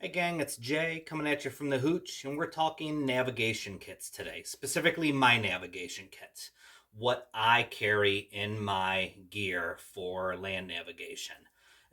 Hey gang, it's Jay coming at you from the Hooch, and we're talking navigation kits today, specifically my navigation kits. What I carry in my gear for land navigation.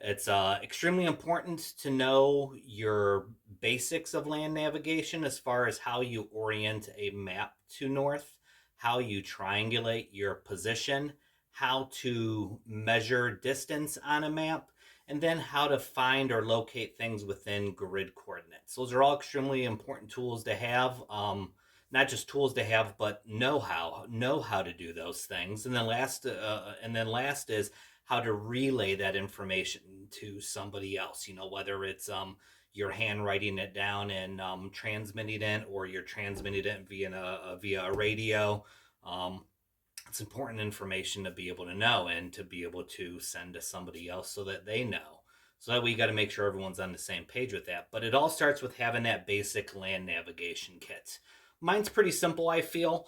It's extremely important to know your basics of land navigation as far as how you orient a map to north, how you triangulate your position, how to measure distance on a map, and then how to find or locate things within grid coordinates. Those are all extremely important tools to have. Not just tools to have, but know how to do those things. And then last is how to relay that information to somebody else. You know, whether it's you're handwriting it down and transmitting it, or you're transmitting it via a radio. Um, it's important information to be able to know and to be able to send to somebody else so that they know. So that way you got to make sure everyone's on the same page with that. But it all starts with having that basic land navigation kit. Mine's pretty simple, I feel,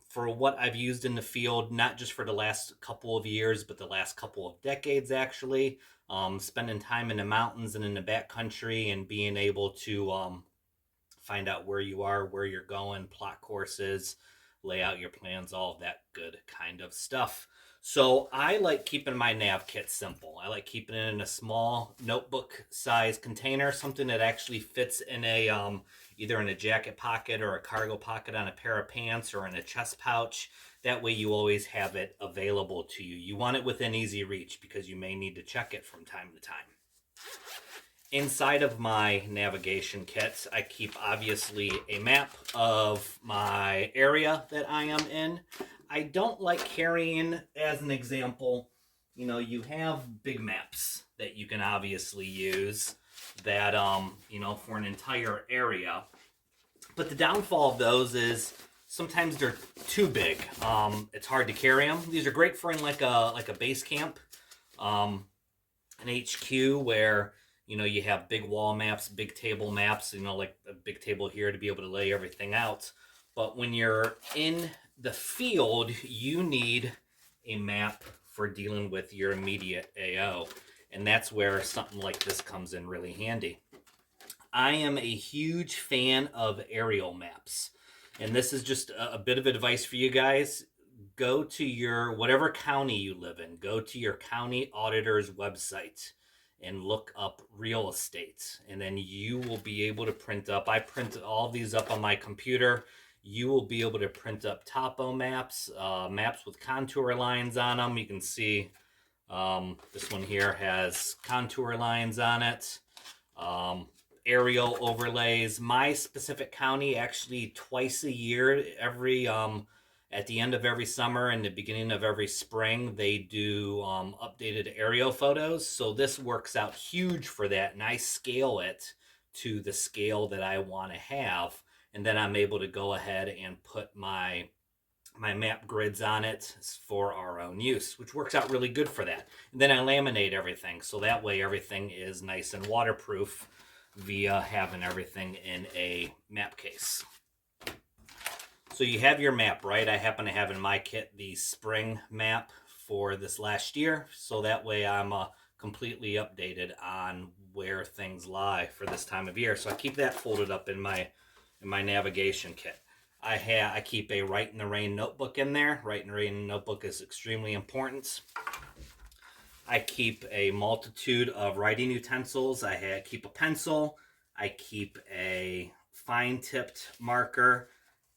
for what I've used in the field, not just for the last couple of years, but the last couple of decades, actually. Spending time in the mountains and in the backcountry and being able to find out where you are, where you're going, plot courses, lay out your plans, all of that good kind of stuff. So I like keeping my nav kit simple. I like keeping it in a small notebook size container, something that actually fits in a either in a jacket pocket or a cargo pocket on a pair of pants or in a chest pouch. That way you always have it available to you. You want it within easy reach because you may need to check it from time to time. Inside of my navigation kits, I keep obviously a map of my area that I am in. I don't like carrying, as an example, you have big maps that you can obviously use that, for an entire area. But the downfall of those is sometimes they're too big. It's hard to carry them. These are great for in like a base camp, an HQ where you have big wall maps, big table maps, like a big table here to be able to lay everything out. But when you're in the field, you need a map for dealing with your immediate AO. And that's where something like this comes in really handy. I am a huge fan of aerial maps. And this is just a bit of advice for you guys. Go to your, whatever county you live in, go to your county auditor's website and look up real estate. And then you will be able to print up, I print all these up on my computer. You will be able to print up topo maps, maps with contour lines on them. You can see this one here has contour lines on it. Aerial overlays. My specific county, actually twice a year, at the end of every summer and the beginning of every spring, they do updated aerial photos. So this works out huge for that, and I scale it to the scale that I want to have, and then I'm able to go ahead and put my map grids on it for our own use, which works out really good for that. And then I laminate everything, so that way everything is nice and waterproof via having everything in a map case. So you have your map, right? I happen to have in my kit the spring map for this last year, so that way I'm completely updated on where things lie for this time of year. So I keep that folded up in my navigation kit. I keep a Write in the Rain notebook in there. Write in the Rain notebook is extremely important. I keep a multitude of writing utensils. I keep a pencil. I keep a fine-tipped marker,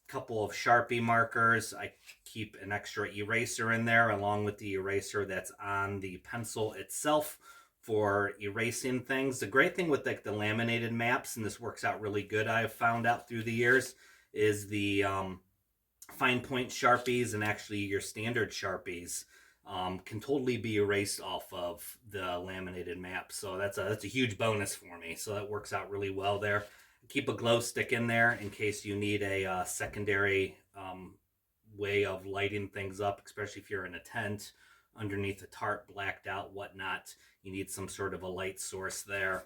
a couple of Sharpie markers. I keep an extra eraser in there along with the eraser that's on the pencil itself for erasing things. The great thing with like the laminated maps, and this works out really good, I've found out through the years, is the fine point Sharpies and actually your standard Sharpies can totally be erased off of the laminated map. So that's a huge bonus for me. So that works out really well there. Keep a glow stick in there in case you need a secondary way of lighting things up, especially if you're in a tent, underneath a tarp, blacked out, whatnot. You need some sort of a light source there.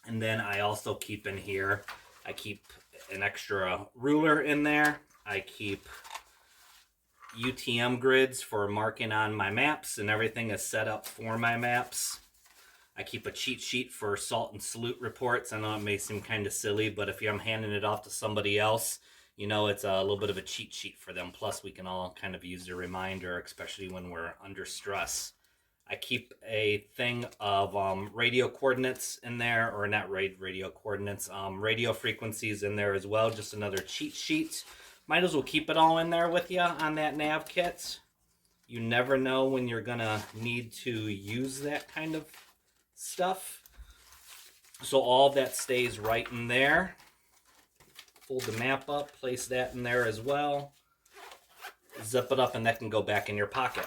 And then I also keep in here, I keep an extra ruler in there. I keep UTM grids for marking on my maps, and everything is set up for my maps. I keep a cheat sheet for salt and salute reports. I know it may seem kind of silly, but if I'm handing it off to somebody else, you know, it's a little bit of a cheat sheet for them. Plus, we can all kind of use a reminder, especially when we're under stress. I keep a thing of radio coordinates in there, or not radio coordinates, radio frequencies in there as well. Just another cheat sheet. Might as well keep it all in there with you on that nav kit. You never know when you're gonna need to use that kind of stuff. So all of that stays right in there. Fold the map up, place that in there as well. Zip it up, and that can go back in your pocket.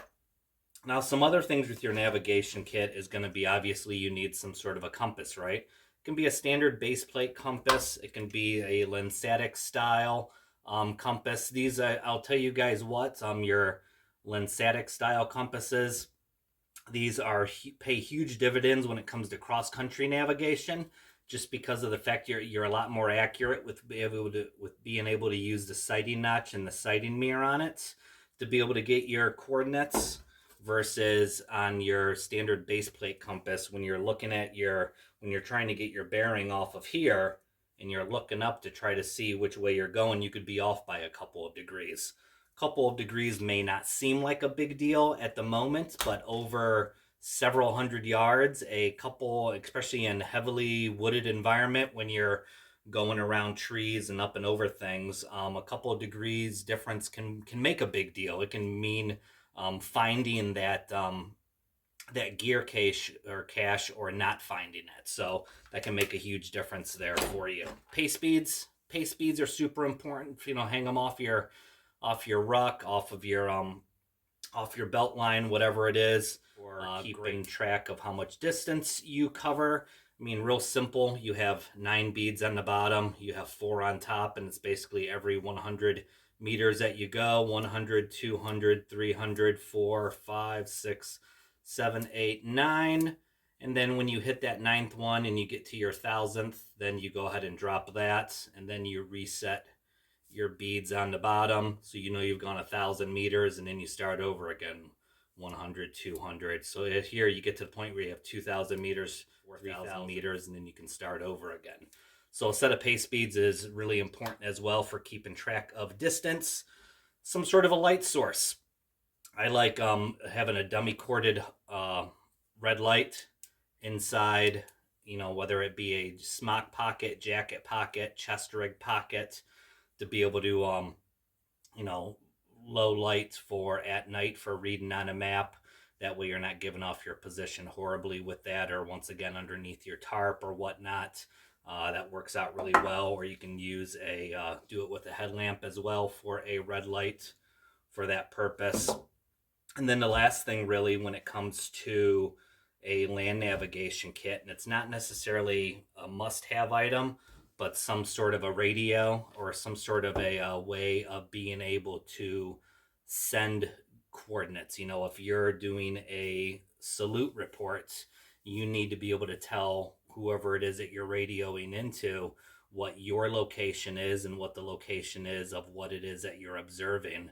Now, some other things with your navigation kit is going to be, obviously, you need some sort of a compass, right? It can be a standard base plate compass. It can be a Lensatic style compass. These, I'll tell you guys what, your Lensatic style compasses, these pay huge dividends when it comes to cross-country navigation, just because of the fact you're a lot more accurate with being able to use the sighting notch and the sighting mirror on it to be able to get your coordinates, versus on your standard base plate compass when you're trying to get your bearing off of here and you're looking up to try to see which way you're going, you could be off by a couple of degrees. A couple of degrees may not seem like a big deal at the moment, but over several hundred yards, a couple, especially in heavily wooded environment, when you're going around trees and up and over things, a couple of degrees difference can make a big deal. It can mean finding that gear cache or not finding it. So that can make a huge difference there for you. Pace speeds are super important. Hang them off your ruck, off your belt line, whatever it is, or keeping track of how much distance you cover. I mean, real simple. You have 9 beads on the bottom, you have 4 on top, and it's basically every 100 meters that you go: 100, 200, 300, 4, 5, 6, 7, 8, 9. And then when you hit that 9th one and you get to your 1,000th, then you go ahead and drop that, and then you reset your beads on the bottom, so you know you've gone 1,000 meters, and then you start over again: 100, 200. So here you get to the point where you have 2,000 meters, 4,000 meters, and then you can start over again. So a set of pace speeds is really important as well for keeping track of distance. Some sort of a light source. I like having a dummy corded red light inside, whether it be a smock pocket, jacket pocket, chest rig pocket, to be able to, low light for at night for reading on a map. That way you're not giving off your position horribly with that, or once again underneath your tarp or whatnot. That works out really well. Or you can use do it with a headlamp as well for a red light for that purpose. And then the last thing really when it comes to a land navigation kit, and it's not necessarily a must-have item, but some sort of a radio or some sort of a way of being able to send coordinates. If you're doing a salute report, you need to be able to tell whoever it is that you're radioing into what your location is and what the location is of what it is that you're observing,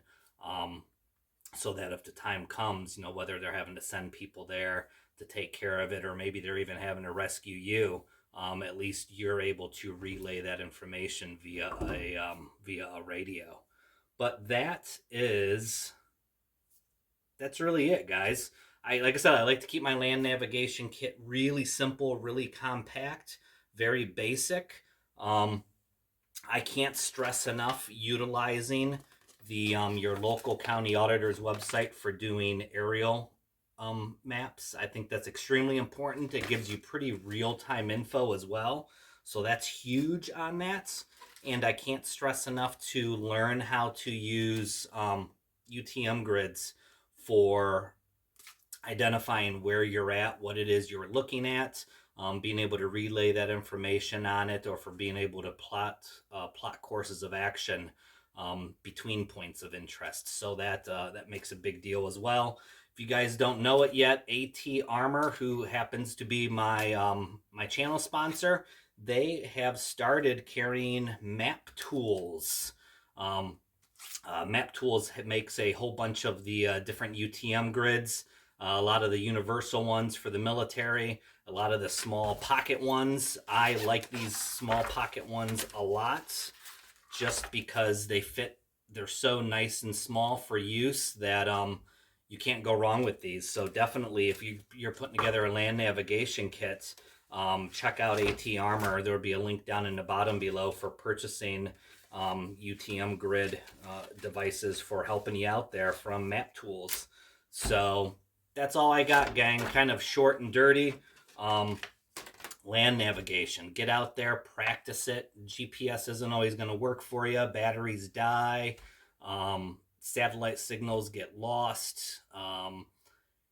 so that if the time comes, whether they're having to send people there to take care of it, or maybe they're even having to rescue you, at least you're able to relay that information via a radio. But that's really it, guys. Like I said, I like to keep my land navigation kit really simple, really compact, very basic. I can't stress enough utilizing the your local county auditor's website for doing aerial maps. I think that's extremely important. It gives you pretty real-time info as well, so that's huge on that. And I can't stress enough to learn how to use UTM grids for identifying where you're at, what it is you're looking at, being able to relay that information on it, or for being able to plot courses of action between points of interest. So that makes a big deal as well. If you guys don't know it yet, AT Armor, who happens to be my my channel sponsor, they have started carrying Map Tools. Map Tools makes a whole bunch of the different UTM grids. A lot of the universal ones for the military, a lot of the small pocket ones. I like these small pocket ones a lot just because they fit. They're so nice and small for use that you can't go wrong with these. So definitely, if you're putting together a land navigation kit, check out AT Armor. There will be a link down in the bottom below for purchasing UTM grid devices for helping you out there from Map Tools. So that's all I got, gang. Kind of short and dirty. Land navigation. Get out there, practice it. GPS isn't always going to work for you. Batteries die. Satellite signals get lost.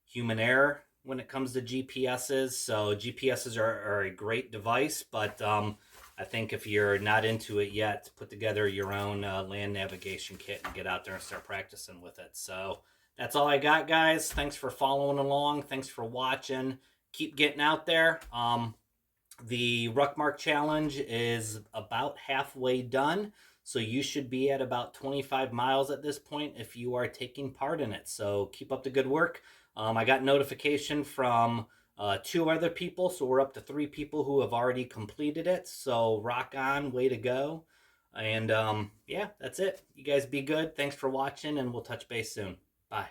Human error when it comes to GPSs. So GPSs are a great device, but I think if you're not into it yet, put together your own land navigation kit and get out there and start practicing with it. So that's all I got, guys. Thanks for following along. Thanks for watching. Keep getting out there. The Ruckmark Challenge is about halfway done, so you should be at about 25 miles at this point if you are taking part in it. So keep up the good work. I got notification from 2 other people, so we're up to 3 people who have already completed it. So rock on, way to go. And yeah, that's it. You guys be good. Thanks for watching, and we'll touch base soon. Bye.